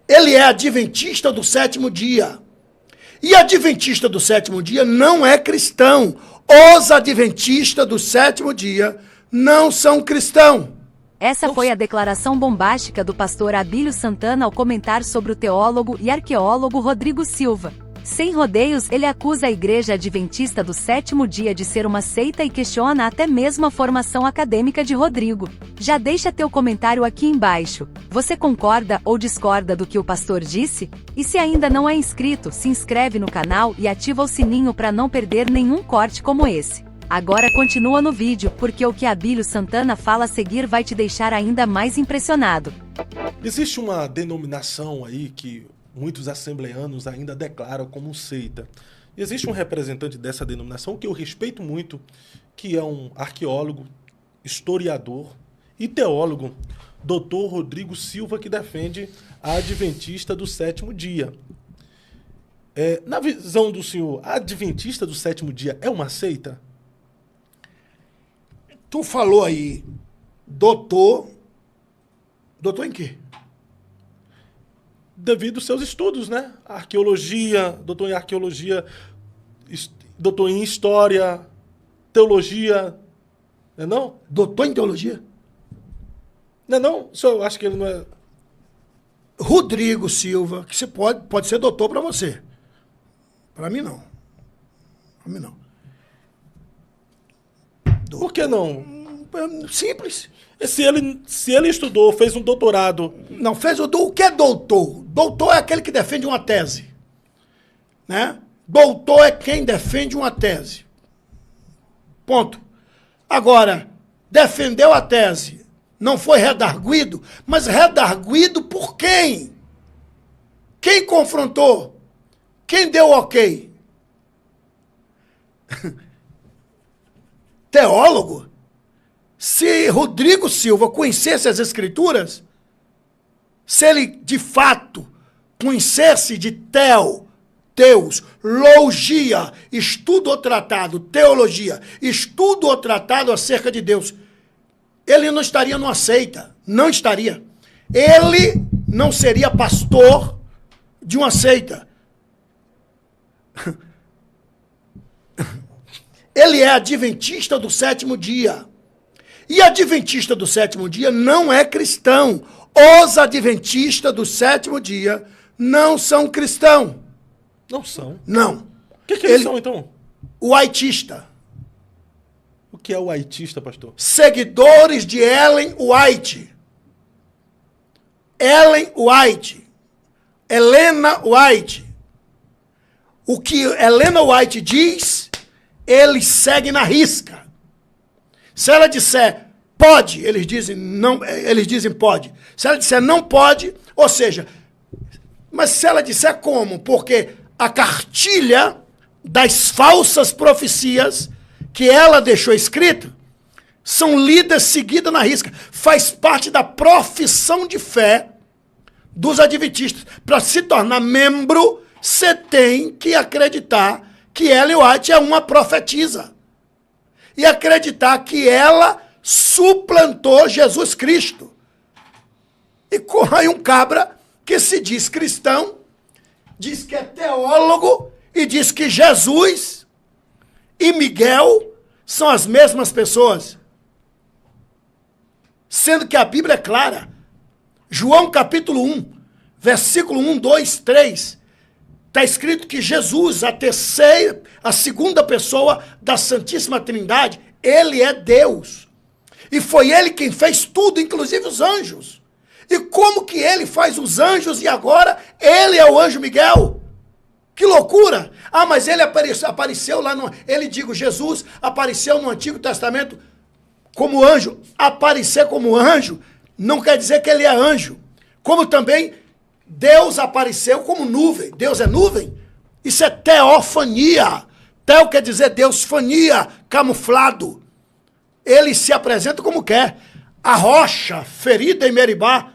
Ele é adventista do sétimo dia. E adventista do sétimo dia não é cristão. Os adventistas do sétimo dia não são cristãos. Essa foi a declaração bombástica do pastor Abílio Santana ao comentar sobre o teólogo e arqueólogo Rodrigo Silva. Sem rodeios, ele acusa a Igreja Adventista do sétimo dia de ser uma seita e questiona até mesmo a formação acadêmica de Rodrigo. Já deixa teu comentário aqui embaixo. Você concorda ou discorda do que o pastor disse? E se ainda não é inscrito, se inscreve no canal e ativa o sininho para não perder nenhum corte como esse. Agora continua no vídeo, porque o que Abílio Santana fala a seguir vai te deixar ainda mais impressionado. Existe uma denominação aí que muitos assembleanos ainda declaram como seita. Existe um representante dessa denominação que eu respeito muito, que é um arqueólogo, historiador e teólogo, Dr. Rodrigo Silva, que defende a Adventista do sétimo dia. Na visão do senhor, a Adventista do sétimo dia é uma seita? Tu falou aí, doutor em quê? Devido aos seus estudos, né? Arqueologia, doutor em arqueologia, doutor em história, teologia, não é não? Doutor em teologia? Não é não? O senhor acha que ele não é... Rodrigo Silva, que você pode ser doutor para você. Para mim não. Para mim não. Por que não? Simples. Se ele estudou, fez um doutorado... Não, o que é doutor? Doutor é aquele que defende uma tese. Né? Doutor é quem defende uma tese. Ponto. Agora, defendeu a tese, não foi redarguido, mas redarguido por quem? Quem confrontou? Quem deu ok? Teólogo? Se Rodrigo Silva conhecesse as Escrituras, se ele de fato conhecesse de Deus, logia, estudo ou tratado, teologia, estudo ou tratado acerca de Deus, ele não estaria numa seita, não estaria. Ele não seria pastor de uma seita. Ele é adventista do sétimo dia. E adventista do sétimo dia não é cristão. Os adventistas do sétimo dia não são cristãos. Não são? Não. O que eles são, então? O haitista. O que é o haitista, pastor? Seguidores de Ellen White. Ellen White. Helena White. O que Helena White diz, eles seguem na risca. Se ela disser pode, eles dizem não, eles dizem pode. Se ela disser não pode, ou seja, mas se ela disser como? Porque a cartilha das falsas profecias que ela deixou escrita são lidas, seguidas na risca. Faz parte da profissão de fé dos adventistas. Para se tornar membro, você tem que acreditar que Ellen White é uma profetisa. E acreditar que ela suplantou Jesus Cristo. E corre um cabra que se diz cristão, diz que é teólogo e diz que Jesus e Miguel são as mesmas pessoas. Sendo que a Bíblia é clara. João capítulo 1, versículo 1, 2, 3, está escrito que Jesus, a segunda pessoa da Santíssima Trindade, ele é Deus. E foi ele quem fez tudo, inclusive os anjos. E como que ele faz os anjos e agora ele é o anjo Miguel? Que loucura! Ah, mas ele apareceu lá no... Jesus apareceu no Antigo Testamento como anjo. Aparecer como anjo não quer dizer que ele é anjo. Como também Deus apareceu como nuvem. Deus é nuvem? Isso é teofania. Teo quer dizer Deus, fania, camuflado. Ele se apresenta como quer. A rocha ferida em Meribá,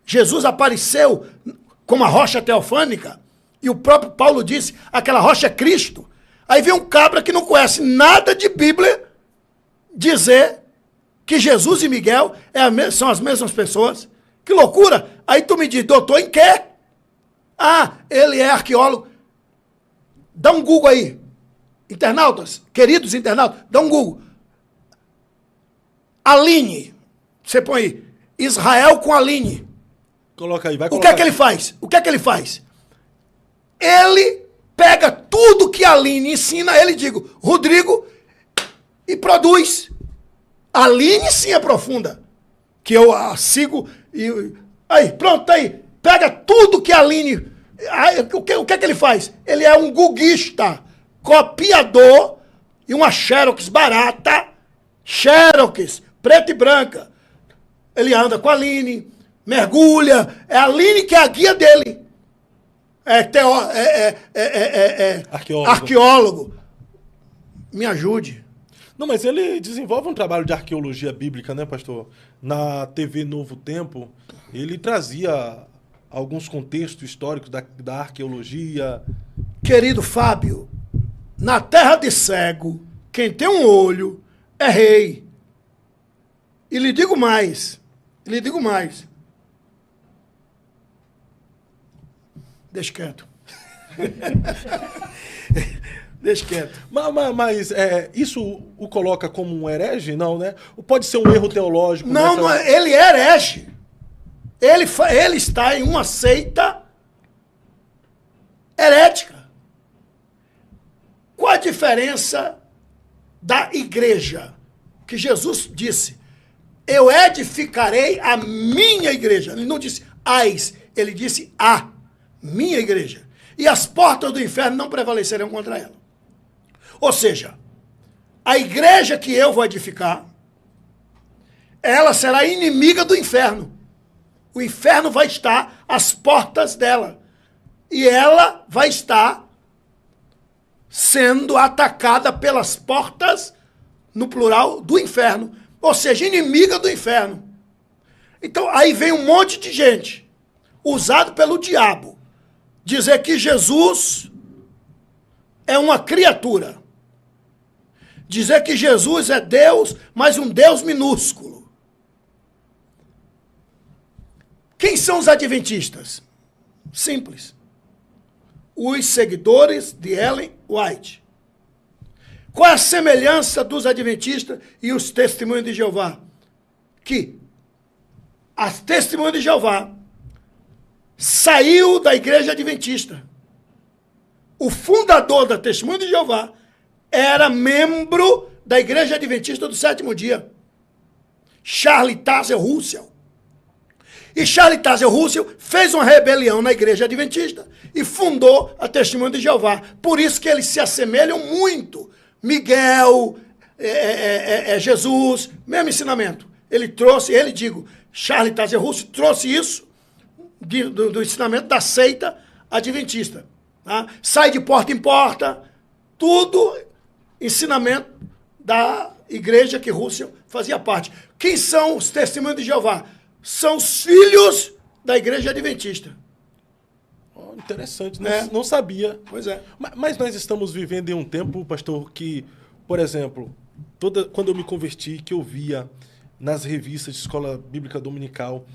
Jesus apareceu como a rocha teofânica. E o próprio Paulo disse, aquela rocha é Cristo. Aí vem um cabra que não conhece nada de Bíblia dizer que Jesus e Miguel são as mesmas pessoas. Que loucura! Aí tu me diz, doutor, em quê? Ah, ele é arqueólogo. Dá um Google aí. Internautas, queridos internautas, dá um Google. Aline. Você põe aí. Israel com Aline. Coloca aí, vai O colocar. que é que ele faz? O que é que ele faz? Ele pega tudo que a Aline ensina, ele digo, Rodrigo, e produz. A Aline sim é profunda. Que eu sigo e... Aí, pronto, tá aí. Pega tudo que a Aline... Aí, o que é que ele faz? Ele é um guguista, copiador e uma Xerox barata, Xerox, preta e branca. Ele anda com a Aline, mergulha, é a Aline que é a guia dele. Arqueólogo. Me ajude. Não, mas ele desenvolve um trabalho de arqueologia bíblica, né, pastor? Na TV Novo Tempo, ele trazia alguns contextos históricos da arqueologia. Querido Fábio, na terra de cego, quem tem um olho é rei. E lhe digo mais. Deixa quieto. Deixa quieto. Mas isso o coloca como um herege? Não, né? Ou pode ser um erro teológico? Não, ele é herege. Ele está em uma seita herética. Qual a diferença da igreja? Que Jesus disse, eu edificarei a minha igreja. Ele não disse as, ele disse a minha igreja. E as portas do inferno não prevalecerão contra ela. Ou seja, a igreja que eu vou edificar, ela será inimiga do inferno. O inferno vai estar às portas dela. E ela vai estar sendo atacada pelas portas, no plural, do inferno. Ou seja, inimiga do inferno. Então, aí vem um monte de gente, usado pelo diabo, dizer que Jesus é uma criatura. Dizer que Jesus é Deus, mas um Deus minúsculo. Quem são os adventistas? Simples. Os seguidores de Ellen White. Qual é a semelhança dos adventistas e os testemunhos de Jeová? Que as testemunhas de Jeová saiu da igreja adventista. O fundador da Testemunha de Jeová era membro da igreja adventista do sétimo dia. Charles Taze Russell. E Charles Taze Russell fez uma rebelião na igreja adventista e fundou a Testemunha de Jeová. Por isso que eles se assemelham muito. Miguel, Jesus, mesmo ensinamento. Charles Taze Russell trouxe isso do ensinamento da seita adventista. Tá? Sai de porta em porta, tudo ensinamento da igreja que Russell fazia parte. Quem são os testemunhos de Jeová? São os filhos da igreja adventista. Oh, interessante, não sabia. Pois é. Mas nós estamos vivendo em um tempo, pastor, que, por exemplo, quando eu me converti, que eu via nas revistas de escola bíblica dominical,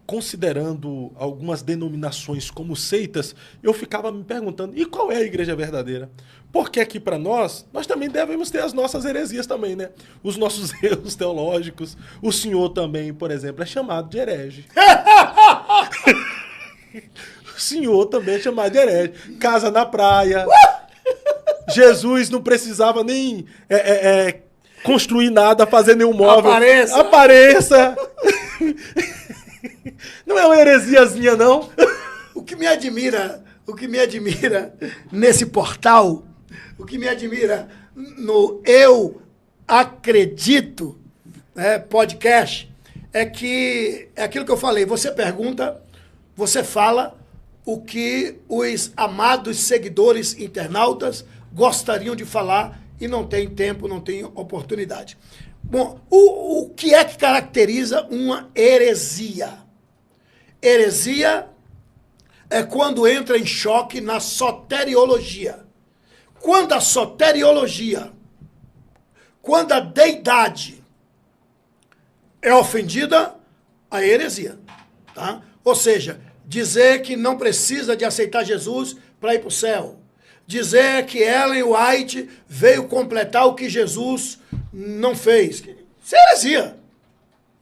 considerando algumas denominações como seitas, eu ficava me perguntando, e qual é a igreja verdadeira? Porque aqui para nós também devemos ter as nossas heresias também, né? Os nossos erros teológicos. O senhor também, por exemplo, é chamado de herege. O senhor também é chamado de herege. Casa na praia. Jesus não precisava nem construir nada, fazer nenhum móvel. Apareça. Não é uma heresiazinha, não? O que me admira nesse portal, o que me admira no Eu Acredito podcast, é que é aquilo que eu falei. Você pergunta, você fala o que os amados seguidores internautas gostariam de falar e não tem tempo, não tem oportunidade. Bom, o que é que caracteriza uma heresia? Heresia é quando entra em choque na soteriologia. Quando a deidade, é ofendida a heresia. Tá? Ou seja, dizer que não precisa de aceitar Jesus para ir para o céu. Dizer que Ellen White veio completar o que Jesus não fez. Isso é heresia.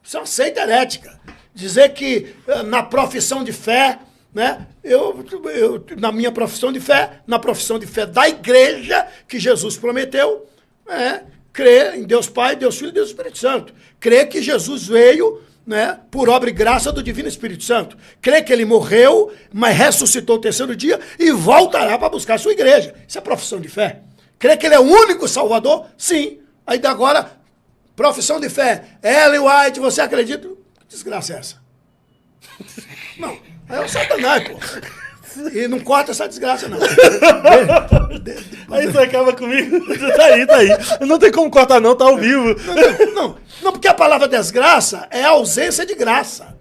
Isso é uma seita herética. Dizer que na profissão de fé, né, na minha profissão de fé, na profissão de fé da igreja que Jesus prometeu, crer em Deus Pai, Deus Filho e Deus Espírito Santo. Crer que Jesus veio, né, por obra e graça do Divino Espírito Santo. Crê que ele morreu, mas ressuscitou o terceiro dia e voltará para buscar a sua igreja. Isso é profissão de fé. Crê que ele é o único Salvador? Sim. Aí agora, profissão de fé. Ellen White, você acredita? Que desgraça é essa? Não, aí é o Satanás, pô. E não corta essa desgraça, não. Aí você acaba comigo. Tá aí. Não tem como cortar, não, tá ao vivo. Não, porque a palavra desgraça é ausência de graça.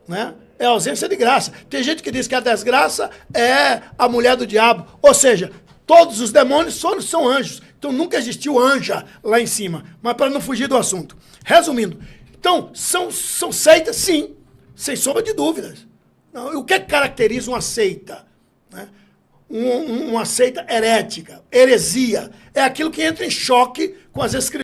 Né? É ausência de graça. Tem gente que diz que a desgraça é a mulher do diabo. Ou seja, todos os demônios são anjos. Então nunca existiu anja lá em cima. Mas para não fugir do assunto. Resumindo, então, são seitas, sim, sem sombra de dúvidas. Não, o que caracteriza uma seita? Né? Uma seita herética, heresia. É aquilo que entra em choque com as escrituras.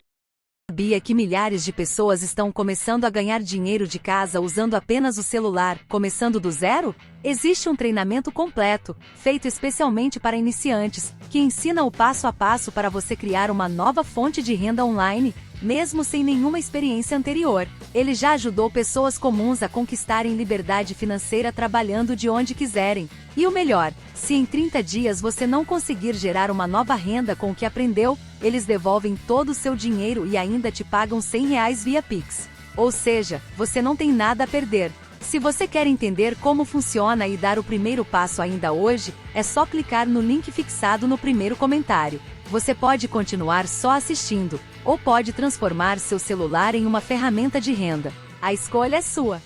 Sabia que milhares de pessoas estão começando a ganhar dinheiro de casa usando apenas o celular, começando do zero? Existe um treinamento completo, feito especialmente para iniciantes, que ensina o passo a passo para você criar uma nova fonte de renda online, mesmo sem nenhuma experiência anterior. Ele já ajudou pessoas comuns a conquistarem liberdade financeira trabalhando de onde quiserem. E o melhor, se em 30 dias você não conseguir gerar uma nova renda com o que aprendeu, eles devolvem todo o seu dinheiro e ainda te pagam R$100 via Pix. Ou seja, você não tem nada a perder. Se você quer entender como funciona e dar o primeiro passo ainda hoje, é só clicar no link fixado no primeiro comentário. Você pode continuar só assistindo, ou pode transformar seu celular em uma ferramenta de renda. A escolha é sua.